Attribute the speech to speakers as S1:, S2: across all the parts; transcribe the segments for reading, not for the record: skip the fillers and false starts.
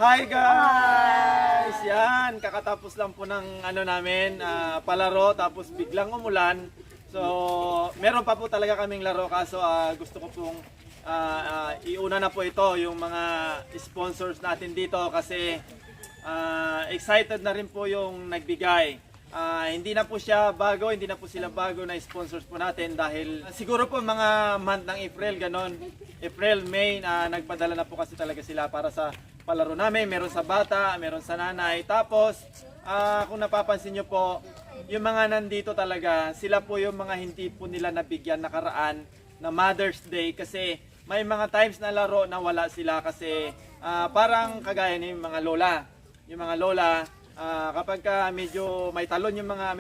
S1: Hi guys! Yan, kakatapos lang po ng ano namin, palaro, tapos biglang umulan. So, meron pa po talaga kaming laro kaso gusto ko pong iuna na po ito yung mga sponsors natin dito kasi excited na rin po yung nagbigay. Hindi na po siya bago, hindi na po sila bago na sponsors po natin dahil siguro po mga month ng April, ganon. April, May, nagpadala na po kasi talaga sila para sa palaro namin. Meron sa bata, meron sa nanay. Tapos, kung napapansin nyo po, yung mga nandito talaga, sila po yung mga hindi po nila nabigyan nakaraan na Mother's Day kasi may mga times na laro na wala sila kasi parang kagaya ni mga lola. Yung mga lola, kapag medyo may talon yung mga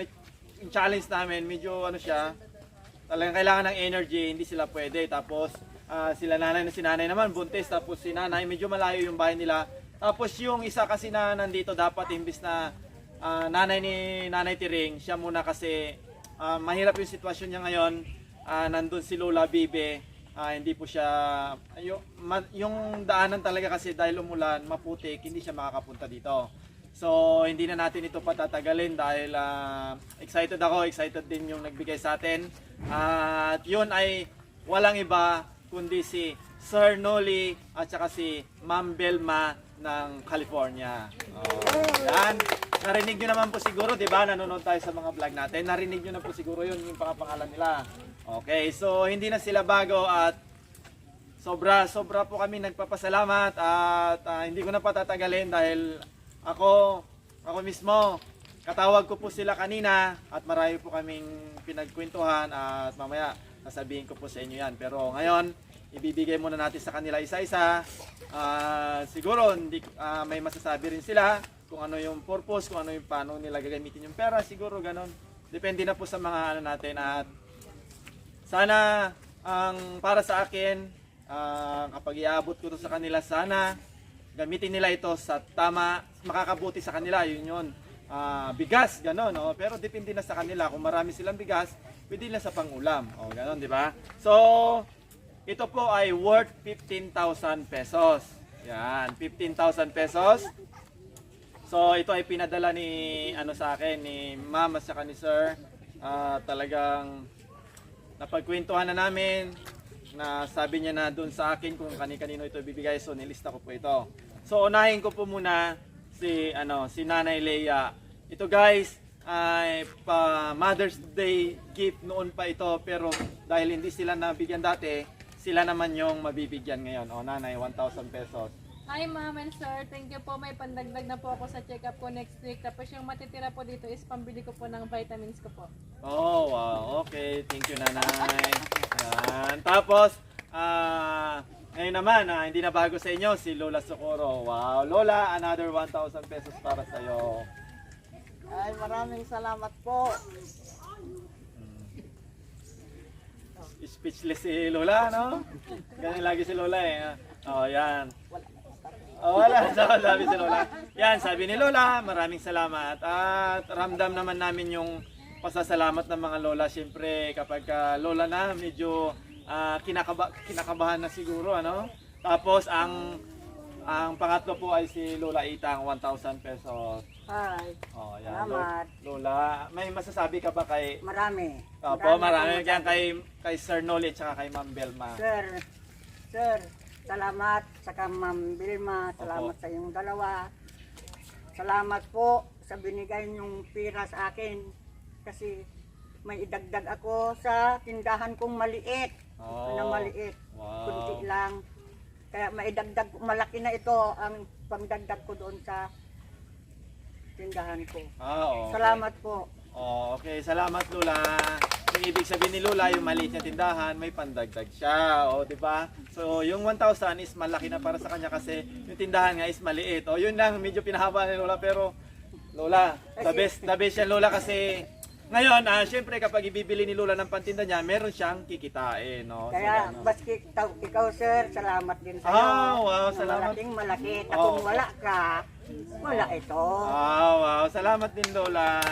S1: yung challenge namin, medyo ano siya, talagang kailangan ng energy, hindi sila pwede. Tapos sila nanay na si nanay naman buntis, tapos si nanay medyo malayo yung bahay nila. Tapos yung isa kasi na nandito dapat imbis na nanay ni Nanay Tiring, siya muna kasi mahirap yung sitwasyon niya ngayon. Nandun si Lola Bibe, hindi po siya yung daanan talaga kasi dahil umulan, maputik, hindi siya makakapunta dito. So, hindi na natin ito patatagalin dahil excited ako, excited din yung nagbigay sa atin. At yun ay walang iba kundi si Sir Noli at saka si Ma'am Belma ng California. Yan. Narinig nyo naman po siguro, di ba? Nanonood tayo sa mga vlog natin. Narinig nyo na po siguro yun, yung pangalan nila. Okay, so hindi na sila bago at sobra po kami nagpapasalamat at hindi ko na patatagalin dahil ako mismo, katawag ko po sila kanina at marami po kaming pinagkwentuhan at mamaya sasabihin ko po sa inyo yan. Pero ngayon, ibibigay muna natin sa kanila isa-isa. Siguro may masasabi rin sila kung ano yung purpose, kung ano yung paano nila gagamitin yung pera. Siguro ganon. Depende na po sa mga ano natin at sana para sa akin, kapag iabot ko to sa kanila, sana gamitin nila ito sa tama, makakabuti sa kanila, yun. Bigas, gano'n, no? Pero depende na sa kanila. Kung marami silang bigas, pwede na sa pangulam. O, gano'n, di ba? So, ito po ay worth 15,000 pesos. Yan, 15,000 pesos. So, ito ay pinadala ni, sa akin, ni Ma'am at saka ni Sir. Talagang napagkwentuhan na namin na sabi niya na doon sa akin kung kani-kanino ito ibibigay, so nilista ko po ito. So unahin ko po muna si Nanay Leia. Ito guys ay pa Mother's Day gift noon pa ito, pero dahil hindi sila nabigyan dati, sila naman yung mabibigyan ngayon. O Nanay, 1,000 pesos.
S2: Hi ma'am and sir, thank you po. May pandagdag na po ako sa check-up ko next week. Tapos yung matitira po dito is pambili ko po ng vitamins ko po.
S1: Oh, wow. Okay. Thank you, Nanay. Yan. Tapos, ngayon naman, hindi na bago sa inyo, si Lola Socorro. Wow. Lola, another 1,000 pesos para sa iyo.
S3: Ay, maraming salamat po.
S1: Speechless si Lola, no? Ganyan lagi si Lola eh. Oh, yan. Wala, sabi si Lola. Yan, sabi ni Lola, maraming salamat. At ramdam naman namin yung pasasalamat ng mga lola. Siyempre, kapag lola na, medyo kinakabahan na siguro, ano? Tapos, ang pangatlo po ay si Lola Itang, 1,000 pesos.
S3: Hi.
S1: Oh, yan.
S3: Salamat.
S1: Lola, may masasabi ka ba kay...
S3: Marami.
S1: Opo, marami. Yan kay Sir Noli at saka kay Ma'am Belma.
S3: Sir, salamat sa Ma'am Vilma, salamat
S1: Opo.
S3: sa iyong dalawa. Salamat po sa binigay niyong pira sa akin kasi may idagdag ako sa tindahan kong maliit.
S1: Oh,
S3: Na maliit.
S1: wow.
S3: Kunti lang. Kaya maidagdag, malaki na ito ang pangdagdag ko doon sa tindahan ko.
S1: Okay.
S3: Salamat po.
S1: Oh, okay. Salamat, Lola. Yung ibig sabihin ni Lola, yung maliit na tindahan, may pandagdag siya. O, di ba? So, yung 1,000 is malaki na para sa kanya kasi yung tindahan nga is maliit. O, yun lang. Medyo pinahaba ni Lola. Pero, Lola, the best yan, Lola, kasi ngayon, syempre kapag ibibili ni Lola ng pantinda niya, meron siyang kikitain. No?
S3: Kaya,
S1: So,
S3: baski ikaw, sir, salamat din sa'yo.
S1: wow, salamat.
S3: Malaking malaki. At
S1: Oh.
S3: kung wala ka, wala ito.
S1: Wow. Salamat din, Lola.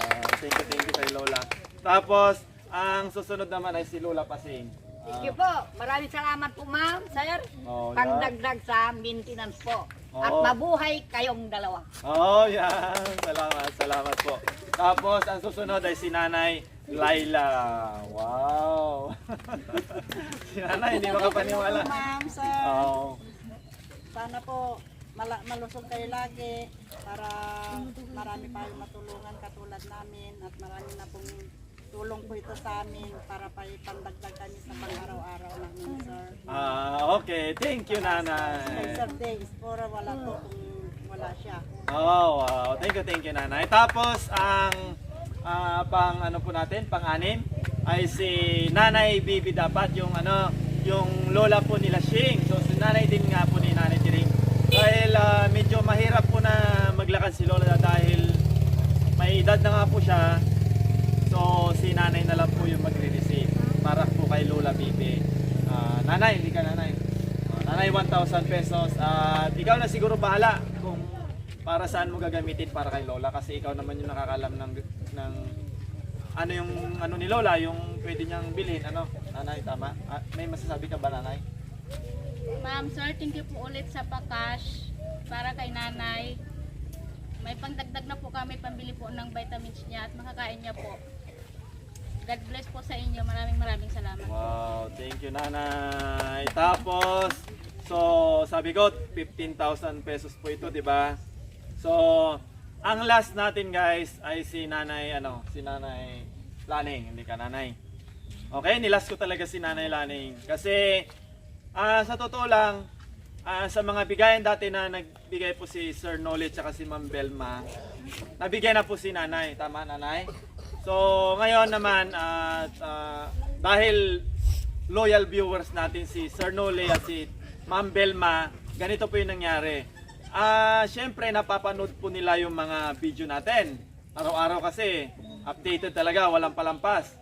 S1: Yan. Thank you kay Lola. Tapos, ang susunod naman ay si Lola Pasing.
S3: Thank you po. Maraming salamat po, ma'am, sir.
S1: Oh,
S3: Pangdagdag sa maintenance po. At
S1: Oo.
S3: mabuhay kayong dalawa.
S1: Oh, yan. Salamat po. Tapos, ang susunod ay si Nanay Laila. Wow. Si Nanay, hindi makapaniwala.
S3: Ma'am, sir.
S1: Oh.
S3: Sana po malusog kayo lagi para marami tayong matulungan katulad namin at marami na pong tulong po ito sa amin para pa ipandagdag kami sa pang-araw-araw namin, sir.
S1: Okay. Thank you, Nanay.
S3: Sir Days, pura wala po kung wala siya.
S1: Oh, wow. Thank you, Nanay. Tapos, ang pang ano po natin, pang-anim, ay si Nanay Bibi dapat, yung yung lola po nila Shing. So, si Nanay din nga po ni Nanay Tiring. Dahil medyo mahirap po na maglakad si lola dahil may edad na nga po siya. So, si Nanay na lang po yung magre-receive para po kay Lola Bibi. Nanay, hindi ka Nanay. Nanay, 1,000 pesos. At ikaw na siguro bahala kung para saan mo gagamitin para kay Lola kasi ikaw naman yung nakakalam ng ano yung ano ni Lola, yung pwede niyang bilhin. Ano? Nanay, tama? May masasabi ka ba, Nanay?
S4: Ma'am, sir, thank you po ulit sa pa-cash para kay nanay. May pangdagdag na po kami pambili po ng vitamins niya at makakain niya po. God bless po sa inyo. Maraming salamat.
S1: Wow, thank you, Nanay. Tapos, so sabi ko 15,000 pesos po ito, 'di ba? So, ang last natin guys ay si Nanay si Nanay Laning, hindi ka Nanay. Okay, nilast ko talaga si Nanay Laning kasi sa totoo lang sa mga bigayan dati na nagbigay po si Sir Noli at si Ma'am Belma, nabigyan na po si Nanay, tama Nanay? So ngayon naman dahil loyal viewers natin si Sir Noli at si Ma'am Belma, ganito po yung nangyari. Syempre napapanood po nila yung mga video natin. Araw-araw kasi updated talaga, walang palampas.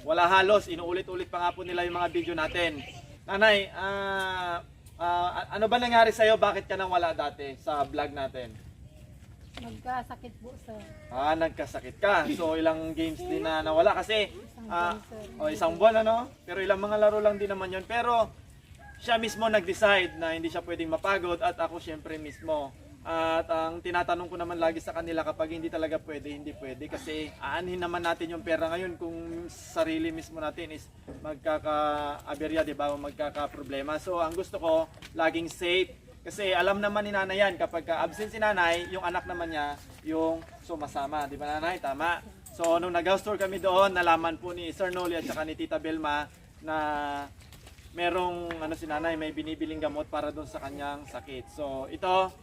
S1: Wala halos, inuulit-ulit pa nga po nila yung mga video natin. Nanay, ano ba nangyari sa'yo? Bakit ka nang wala dati sa vlog natin?
S2: Nagkasakit po, sir.
S1: Nagkasakit ka. So ilang games din na nawala kasi
S2: buwan, sir.
S1: isang buwan ano? Pero ilang mga laro lang din naman 'yon. Pero siya mismo nag-decide na hindi siya pwedeng mapagod at ako syempre mismo. At ang tinatanong ko naman lagi sa kanila kapag hindi talaga pwede, hindi pwede kasi aanhin naman natin yung pera ngayon kung sarili mismo natin is magkaka-aberya, 'di ba? O magkaka-problema. So ang gusto ko laging safe kasi alam naman ni Nanay yan kapag absent si Nanay, yung anak naman niya yung sumasama, 'di ba Nanay? Tama. So nung nag-house tour kami doon, nalaman po ni Sir Noli at saka ni Tita Belma na merong si Nanay may binibiling gamot para doon sa kanyang sakit. So ito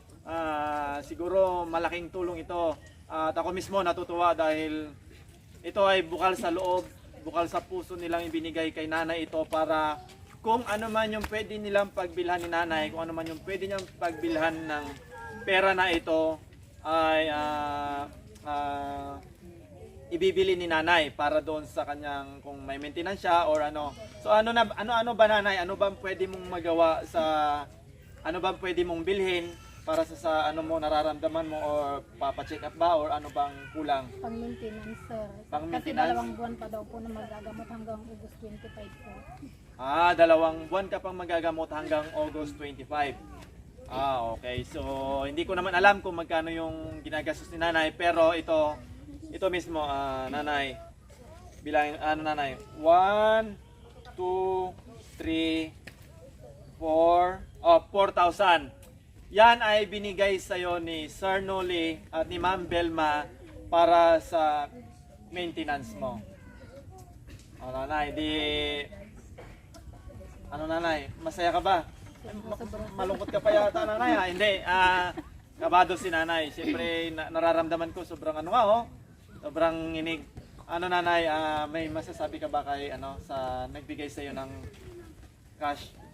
S1: siguro malaking tulong ito. At ako mismo natutuwa dahil ito ay bukal sa loob, bukal sa puso nilang ibinigay kay Nanay ito para kung ano man yung pwede nilang pagbilhan ni Nanay, kung ano man yung pwede niyang pagbilhan ng pera na ito ay ibibili ni Nanay para doon sa kanyang kung may maintenance siya or ano. So ano ba Nanay? Ano ba pwede mong magawa sa ano ba pwede mong bilhin para sa ano mo nararamdaman mo or papa-check up ba or ano bang kulang?
S2: Pang-maintenance, sir.
S1: Pang-maintenance?
S2: Kasi 2 buwan pa daw po na magagamot hanggang August 25 po.
S1: 2 buwan ka pang magagamot hanggang August 25. Okay. So, hindi ko naman alam kung magkano yung ginagastos ni Nanay, pero ito mismo, Nanay, bilangin, Nanay, 1, 2, 3, 4,000. Yan ay binigay sa'yo ni Sir Noli at ni Ma'am Belma para sa maintenance mo. Nanay, Nanay, masaya ka ba? Malungkot ka pa yata, Nanay. Hindi, kabado si Nanay. Siyempre, nararamdaman ko sobrang sobrang inig. Nanay, may masasabi ka ba kay sa nagbigay sa iyo ng cash?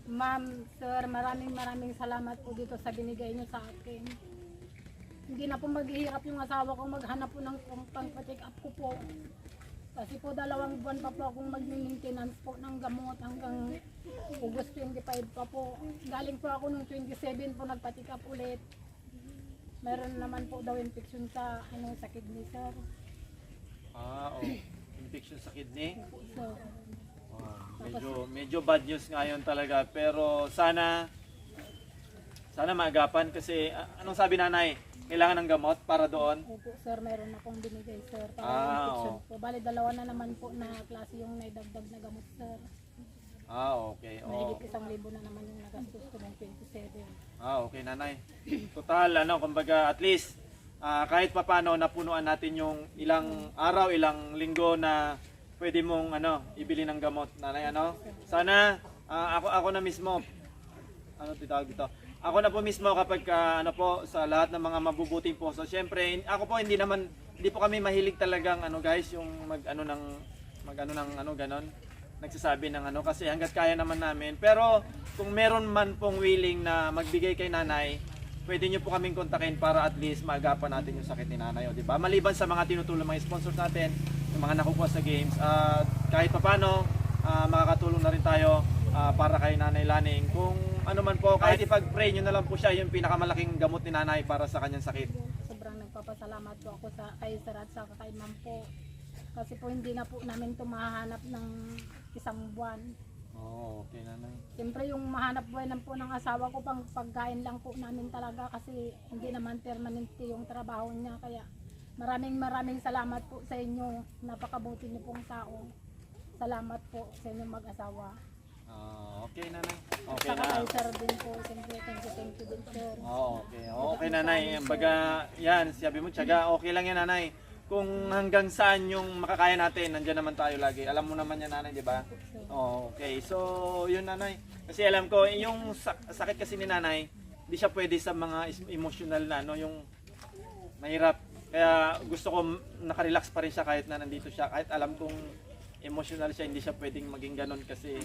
S2: Ma'am, sir, maraming salamat po dito sa binigay niyo sa akin. Hindi na po maghihirap yung asawa ko maghanap po ng pang-check up ko po. Kasi po 2 buwan pa po akong mag-maintenance po ng gamot hanggang August 25 pa po. Galing po ako nung 27 po nagpa-check up ulit. Meron naman po daw infection sa sa kidney, sir.
S1: Infection sa kidney?
S2: So,
S1: Medyo bad news ngayon talaga, pero sana maagapan kasi anong sabi nanay? Kailangan ng gamot para doon?
S2: Opo sir, meron akong binigay sir. Para
S1: Oo.
S2: infection po. Bali, dalawa na naman po na klase yung naidagdag na gamot sir.
S1: Okay.
S2: Mahigit 1,000 na naman yung nagastos ko ng 27.
S1: Okay nanay. Total, kumbaga at least kahit papano napunuan natin yung ilang araw, ilang linggo na pwede mong ibili ng gamot nanay Sana ako na mismo tawag dito. Ako na po mismo kapag sa lahat ng mga mabubuting puso. Siyempre, ako po hindi po kami mahilig talagang guys, yung ganon. Nagsasabi ng kasi hangga't kaya naman namin. Pero kung meron man pong willing na magbigay kay nanay, pwede nyo po kaming kontakin para at least maagapan natin yung sakit ni nanay, di ba? Maliban sa mga tinutulong mga sponsors natin, yung mga nakukuha sa games, kahit papano makakatulong na rin tayo para kay Nanay Laning. Kung ano man po, kahit ipag-pray nyo na lang po siya, yung pinakamalaking gamot ni nanay para sa kanyang sakit.
S2: Sobrang nagpapasalamat po ako kay sir at sa kay ma'am po. Kasi po hindi na po namin ito mahanap ng isang buwan.
S1: Okay nanay.
S2: Siyempre yung mahanap buhay lang po ng asawa ko, pang pagkain lang po namin talaga kasi hindi naman permanente yung trabaho niya. Kaya maraming salamat po sa inyo. Napakabuti niyo pong tao. Salamat po sa inyong mag-asawa.
S1: Okay nanay. Okay
S2: Saka
S1: na.
S2: kay sir din po. Siyempre thank you din sir.
S1: Okay nanay. Baga yan, sabi mo tiyaga, okay lang yan nanay. Kung hanggang saan yung makakaya natin, nandiyan naman tayo lagi. Alam mo naman yan nanay, di ba? Okay, so yun nanay. Kasi alam ko, yung sakit kasi ni nanay, hindi siya pwede sa mga emotional na, yung mahirap. Kaya gusto ko nakarelax pa rin siya kahit na nandito siya. Kahit alam kong emotional siya, hindi siya pwedeng maging ganun kasi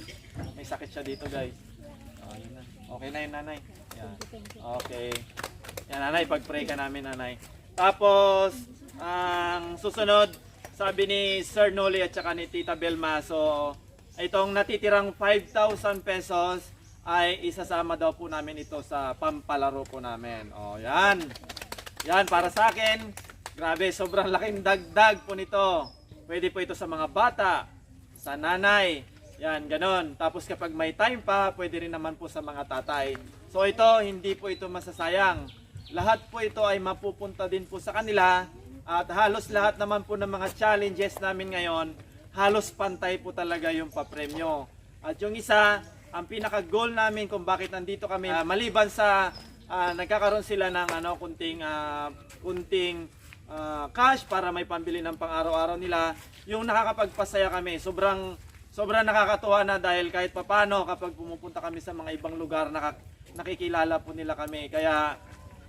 S1: may sakit siya dito guys. Yun na. Okay na yun nanay. Yan. Okay. Yan nanay, pag-pray ka namin nanay. Tapos, ang susunod, sabi ni Sir Noli at saka ni Tita Belma, so itong natitirang 5,000 pesos ay isasama daw po namin ito sa pampalaro po namin. Yan. Yan, para sa akin, grabe, sobrang laking dagdag po nito. Pwede po ito sa mga bata, sa nanay, yan, ganon. Tapos kapag may time pa, pwede rin naman po sa mga tatay. So ito, hindi po ito masasayang. Lahat po ito ay mapupunta din po sa kanila. At halos lahat naman po ng mga challenges namin ngayon, halos pantay po talaga yung papremyo. At yung isa, ang pinaka-goal namin kung bakit nandito kami, maliban sa nagkakaroon sila ng kunting cash para may pambili ng pang-araw-araw nila, yung nakakapagpasaya kami. Sobrang nakakatuwa na dahil kahit papano kapag pumupunta kami sa mga ibang lugar, nakikilala po nila kami. Kaya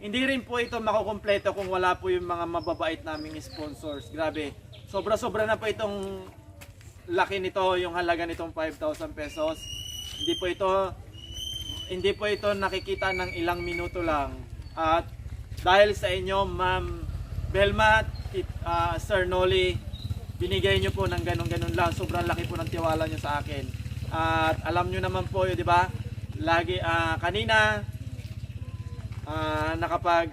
S1: hindi rin po ito makukumpleto kung wala po yung mga mababait naming sponsors. Grabe, sobra-sobra na po itong laki nito, yung halaga nitong 5,000 pesos. Hindi po ito nakikita ng ilang minuto lang. At dahil sa inyo, Ma'am Belma, Sir Noli, binigay nyo po ng ganun-ganun lang. Sobrang laki po ng tiwala nyo sa akin. At alam nyo naman po yun, di ba? Lagi, kanina, nakapag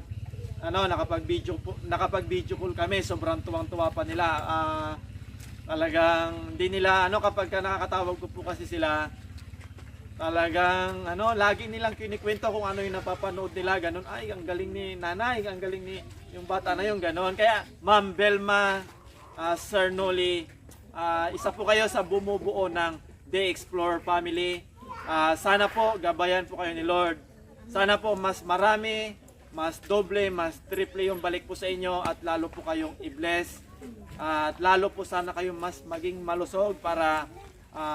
S1: video call kami, sobrang tuwang-tuwa pa nila. Talagang hindi nila kapag nakakatawag ko po kasi sila, talagang lagi nilang kinikwento kung ano yung napapanood nila, ganun. Ay, ang galing ni nanay, ang galing ni yung bata na yung ganun. Kaya Ma'am Belma, Sir Noli, isa po kayo sa bumubuo ng The Explorer Family. Sana po gabayan po kayo ni Lord. Sana po mas marami, mas doble, mas triple yung balik po sa inyo at lalo po kayong i-bless. At lalo po sana kayong mas maging malusog para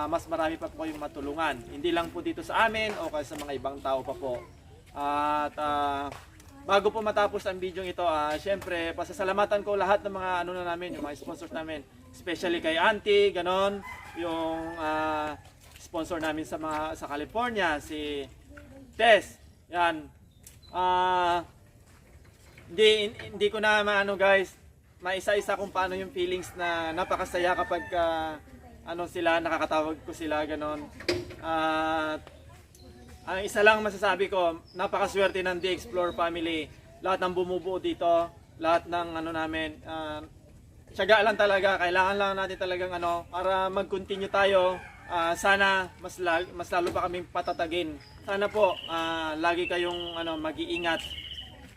S1: mas marami pa po kayong matulungan. Hindi lang po dito sa amin o kaya sa mga ibang tao pa po. At bago po matapos ang video ito, syempre pasasalamatan ko lahat ng mga namin, yung mga sponsors namin. Especially kay Auntie, ganon, yung sponsor namin sa California, si Tess. Yan. Hindi ko na guys, maisa-isa kung paano yung feelings na napakasaya kapag sila, nakakatawag ko sila, ganon. Ang isa lang masasabi ko, napakaswerte ng The Explorer Family. Lahat ng bumubuo dito, lahat ng namin, tiyaga lang talaga, kailangan lang natin talagang para mag-continue tayo sana mas lalo pa kaming patatagin. Sana po lagi kayong mag-iingat,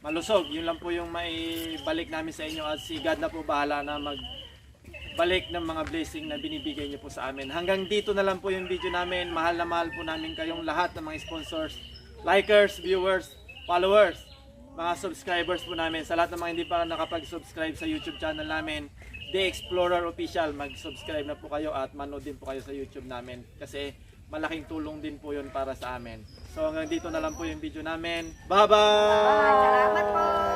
S1: malusog. Yun lang po yung maibalik namin sa inyo at si God na po bahala na magbalik ng mga blessing na binibigay niyo po sa amin. Hanggang dito na lang po yung video namin. Mahal na mahal po namin kayong lahat ng mga sponsors, likers, viewers, followers, mga subscribers po namin. Sa lahat ng mga hindi pa nakapag-subscribe sa YouTube channel namin, The Explorer Official, mag-subscribe na po kayo at manood din po kayo sa YouTube namin kasi malaking tulong din po yun para sa amin. So hanggang dito na lang po yung video namin. Bye-bye!
S3: Salamat po!